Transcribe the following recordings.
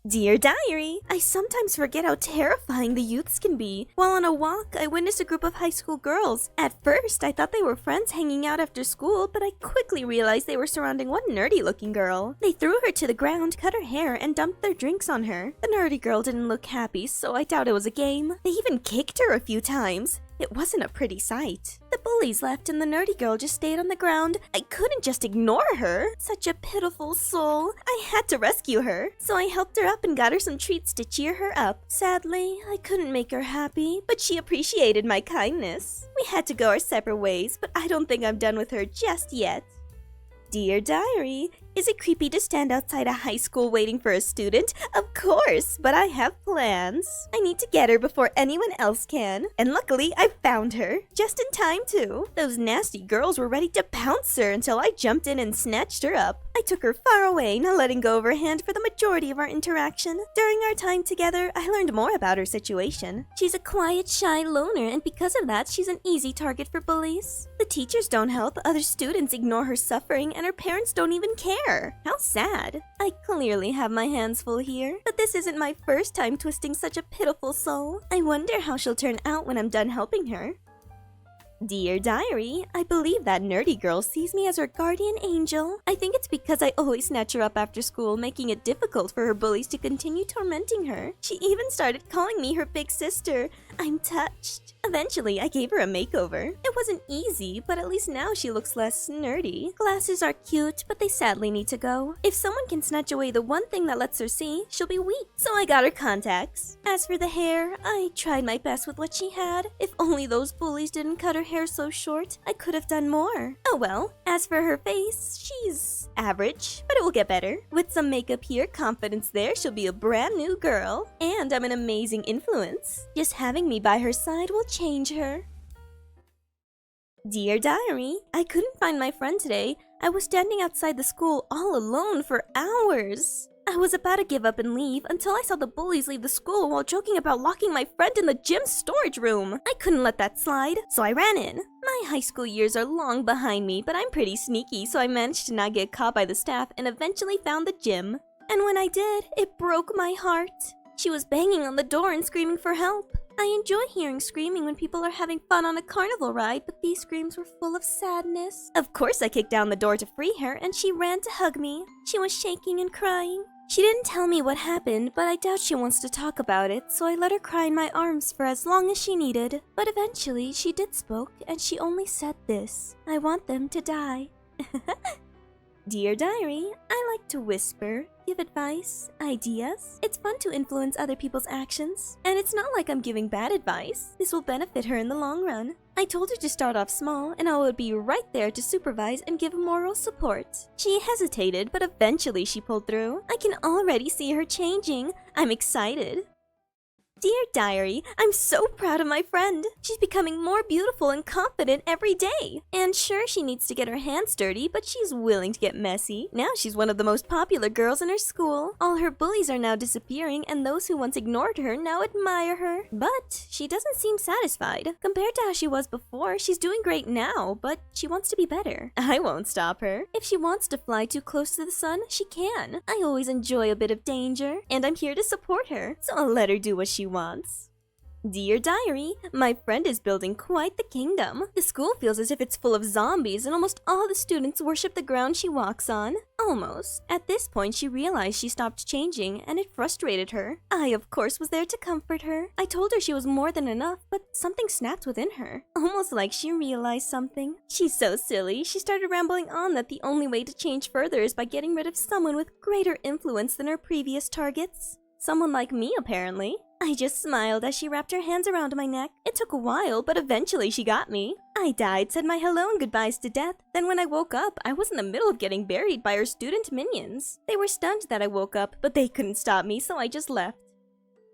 Dear Diary, I sometimes forget how terrifying the youths can be. While on a walk, I witnessed a group of high school girls. At first, I thought they were friends hanging out after school, but I quickly realized they were surrounding one nerdy-looking girl. They threw her to the ground, cut her hair, and dumped their drinks on her. The nerdy girl didn't look happy, so I doubt it was a game. They even kicked her a few times. It wasn't a pretty sight. The bullies left and the nerdy girl just stayed on the ground. I couldn't just ignore her. Such a pitiful soul. I had to rescue her. So I helped her up and got her some treats to cheer her up. Sadly, I couldn't make her happy, but she appreciated my kindness. We had to go our separate ways, but I don't think I'm done with her just yet. Dear Diary, is it creepy to stand outside a high school waiting for a student? Of course, but I have plans. I need to get her before anyone else can. And luckily, I found her. Just in time, too. Those nasty girls were ready to pounce her until I jumped in and snatched her up. I took her far away, not letting go of her hand for the majority of our interaction. During our time together, I learned more about her situation. She's a quiet, shy loner, and because of that, she's an easy target for bullies. The teachers don't help, other students ignore her suffering, and her parents don't even care. How sad. I clearly have my hands full here, but this isn't my first time twisting such a pitiful soul. I wonder how she'll turn out when I'm done helping her. Dear Diary, I believe that nerdy girl sees me as her guardian angel. I think it's because I always snatch her up after school, making it difficult for her bullies to continue tormenting her. She even started calling me her big sister. I'm touched. Eventually, I gave her a makeover. It wasn't easy, but at least now she looks less nerdy. Glasses are cute, but they sadly need to go. If someone can snatch away the one thing that lets her see, she'll be weak. So I got her contacts. As for the hair, I tried my best with what she had. If only those bullies didn't cut her hair so short, I could have done more. Oh well. As for her face, she's average, but it will get better. With some makeup here, confidence there, she'll be a brand new girl. And I'm an amazing influence. Just having me by her side will change her. Dear Diary, I couldn't find my friend today. I was standing outside the school all alone for hours. I was about to give up and leave until I saw the bullies leave the school while joking about locking my friend in the gym storage room. I couldn't let that slide, so I ran in. My high school years are long behind me, but I'm pretty sneaky, so I managed to not get caught by the staff and eventually found the gym. And when I did, it broke my heart. She was banging on the door and screaming for help. I enjoy hearing screaming when people are having fun on a carnival ride, but these screams were full of sadness. Of course, I kicked down the door to free her, and she ran to hug me. She was shaking and crying. She didn't tell me what happened, but I doubt she wants to talk about it, so I let her cry in my arms for as long as she needed. But eventually, she did spoke, and she only said this: I want them to die. Dear Diary, I like to whisper, give advice, ideas. It's fun to influence other people's actions. And it's not like I'm giving bad advice. This will benefit her in the long run. I told her to start off small, and I would be right there to supervise and give moral support. She hesitated, but eventually she pulled through. I can already see her changing. I'm excited. Dear Diary, I'm so proud of my friend. She's becoming more beautiful and confident every day. And sure, she needs to get her hands dirty, but she's willing to get messy. Now she's one of the most popular girls in her school. All her bullies are now disappearing, and those who once ignored her now admire her. But she doesn't seem satisfied. Compared to how she was before, she's doing great now, but she wants to be better. I won't stop her. If she wants to fly too close to the sun, she can. I always enjoy a bit of danger, and I'm here to support her, so I'll let her do what she wants. Dear Diary, my friend is building quite the kingdom. The school feels as if it's full of zombies and almost all the students worship the ground she walks on. Almost. At this point, she realized she stopped changing and it frustrated her. I, of course, was there to comfort her. I told her she was more than enough, but something snapped within her. Almost like she realized something. She's so silly. She started rambling on that the only way to change further is by getting rid of someone with greater influence than her previous targets. Someone like me, apparently. I just smiled as she wrapped her hands around my neck. It took a while, but eventually she got me. I died, said my hello and goodbyes to death. Then when I woke up, I was in the middle of getting buried by her student minions. They were stunned that I woke up, but they couldn't stop me, so I just left.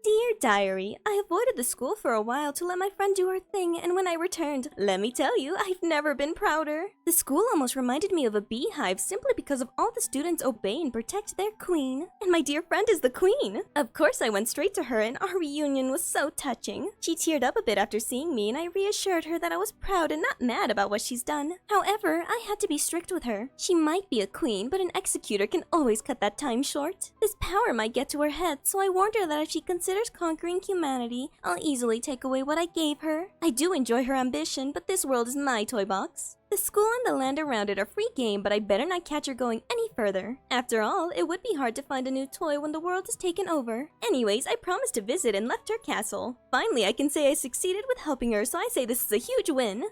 Dear Diary, I avoided the school for a while to let my friend do her thing, and when I returned, let me tell you, I've never been prouder. The school almost reminded me of a beehive simply because of all the students obey and protect their queen. And my dear friend is the queen. Of course, I went straight to her, and our reunion was so touching. She teared up a bit after seeing me, and I reassured her that I was proud and not mad about what she's done. However, I had to be strict with her. She might be a queen, but an executor can always cut that time short. This power might get to her head, so I warned her that if she considers conquering humanity, I'll easily take away what I gave her. I do enjoy her ambition, but this world is my toy box. The school and the land around it are free game, but I better not catch her going any further. After all, it would be hard to find a new toy when the world is taken over. Anyways, I promised to visit and left her castle. Finally, I can say I succeeded with helping her, so I say this is a huge win.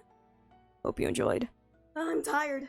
Hope you enjoyed. I'm tired.